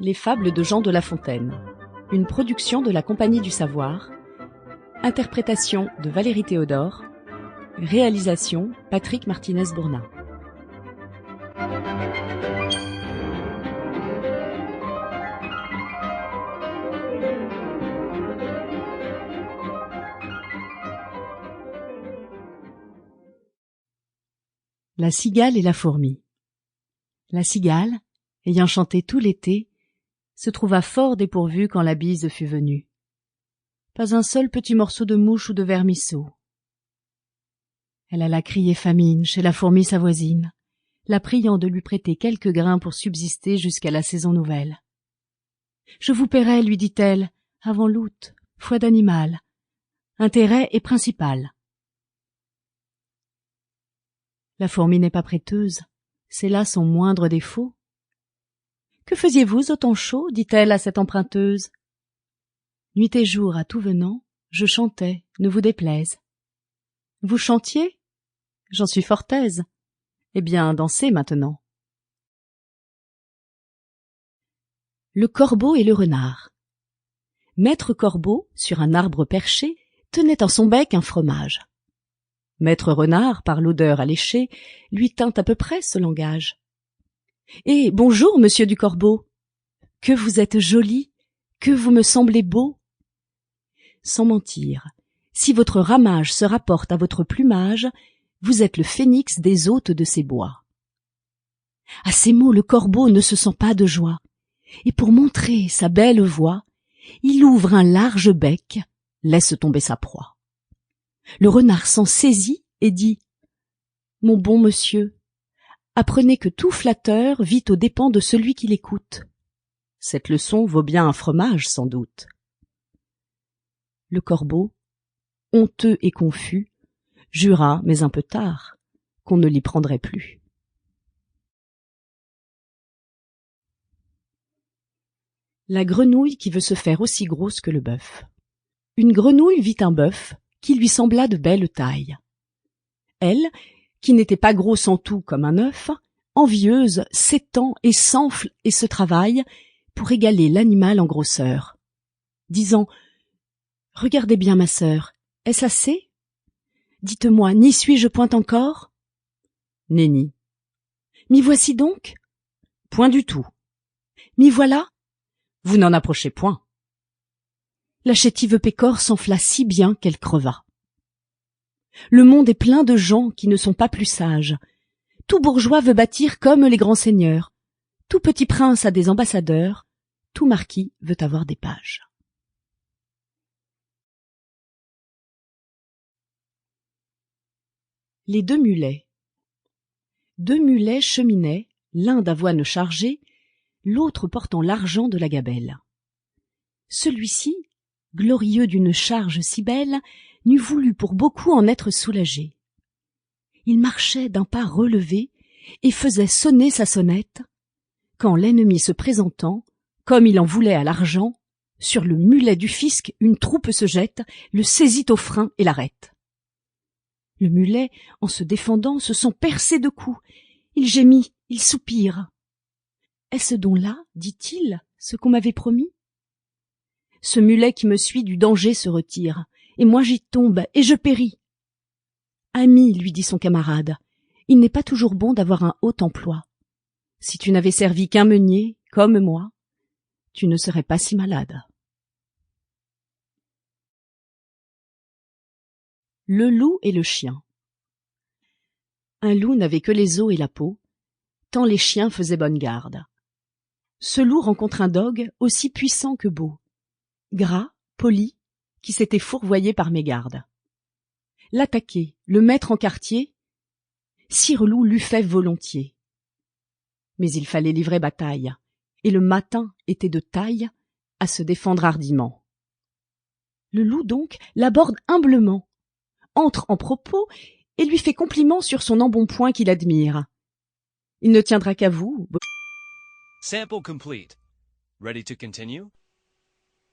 Les fables de Jean de La Fontaine, une production de la Compagnie du Savoir, interprétation de Valérie Théodore, réalisation Patrick Martinez-Bourna. La cigale et la fourmi. La cigale, ayant chanté tout l'été, se trouva fort dépourvue quand la bise fut venue. Pas un seul petit morceau de mouche ou de vermisseau. Elle alla crier famine chez la fourmi sa voisine, la priant de lui prêter quelques grains pour subsister jusqu'à la saison nouvelle. « Je vous paierai, lui dit-elle, avant l'août, foi d'animal. Intérêt est principal. » La fourmi n'est pas prêteuse, c'est là son moindre défaut. « Que faisiez-vous au temps chaud ?» dit-elle à cette emprunteuse. « Nuit et jour, à tout venant, je chantais, ne vous déplaise. »« Vous chantiez ? J'en suis fort aise. Eh bien, dansez maintenant. » Le corbeau et le renard. Maître Corbeau, sur un arbre perché, tenait en son bec un fromage. Maître Renard, par l'odeur alléchée, lui tint à peu près ce langage. « Eh, bonjour, monsieur du Corbeau. Que vous êtes joli, que vous me semblez beau. Sans mentir, si votre ramage se rapporte à votre plumage, vous êtes le phénix des hôtes de ces bois. » À ces mots, le corbeau ne se sent pas de joie, et pour montrer sa belle voix, il ouvre un large bec, laisse tomber sa proie. Le renard s'en saisit et dit « Mon bon monsieur, apprenez que tout flatteur vit aux dépens de celui qui l'écoute. Cette leçon vaut bien un fromage, sans doute. » Le corbeau, honteux et confus, jura, mais un peu tard, qu'on ne l'y prendrait plus. La grenouille qui veut se faire aussi grosse que le bœuf. Une grenouille vit un bœuf qui lui sembla de belle taille. Elle, qui n'était pas grosse en tout comme un œuf, envieuse, s'étend et s'enfle et se travaille pour égaler l'animal en grosseur, disant « Regardez bien, ma sœur, est-ce assez ? Dites-moi, n'y suis-je point encore ? » « Nenni. »« M'y voici donc ? » ?»« Point du tout. »« M'y voilà ? » ?»« Vous n'en approchez point. » La chétive pécore s'enfla si bien qu'elle creva. Le monde est plein de gens qui ne sont pas plus sages. Tout bourgeois veut bâtir comme les grands seigneurs. Tout petit prince a des ambassadeurs. Tout marquis veut avoir des pages. Les deux mulets. Deux mulets cheminaient, l'un d'avoine chargé, l'autre portant l'argent de la gabelle. Celui-ci, glorieux d'une charge si belle, n'eût voulu pour beaucoup en être soulagé. Il marchait d'un pas relevé et faisait sonner sa sonnette, quand l'ennemi se présentant, comme il en voulait à l'argent, sur le mulet du fisc une troupe se jette, le saisit au frein et l'arrête. Le mulet, en se défendant, se sent percé de coups. Il gémit, il soupire. « Est-ce donc là, dit-il, ce qu'on m'avait promis ? Ce mulet qui me suit du danger se retire, et moi j'y tombe, et je péris. »« Ami, lui dit son camarade, il n'est pas toujours bon d'avoir un haut emploi. Si tu n'avais servi qu'un meunier, comme moi, tu ne serais pas si malade. » Le loup et le chien. Un loup n'avait que les os et la peau, tant les chiens faisaient bonne garde. Ce loup rencontre un dogue aussi puissant que beau, gras, poli, qui s'était fourvoyé par mégarde. L'attaquer, le mettre en quartier, Sire Loup l'eût fait volontiers. Mais il fallait livrer bataille, et le matin était de taille à se défendre hardiment. Le loup donc l'aborde humblement, entre en propos et lui fait compliment sur son embonpoint qu'il admire. Il ne tiendra qu'à vous. Sample complete. Ready to continue?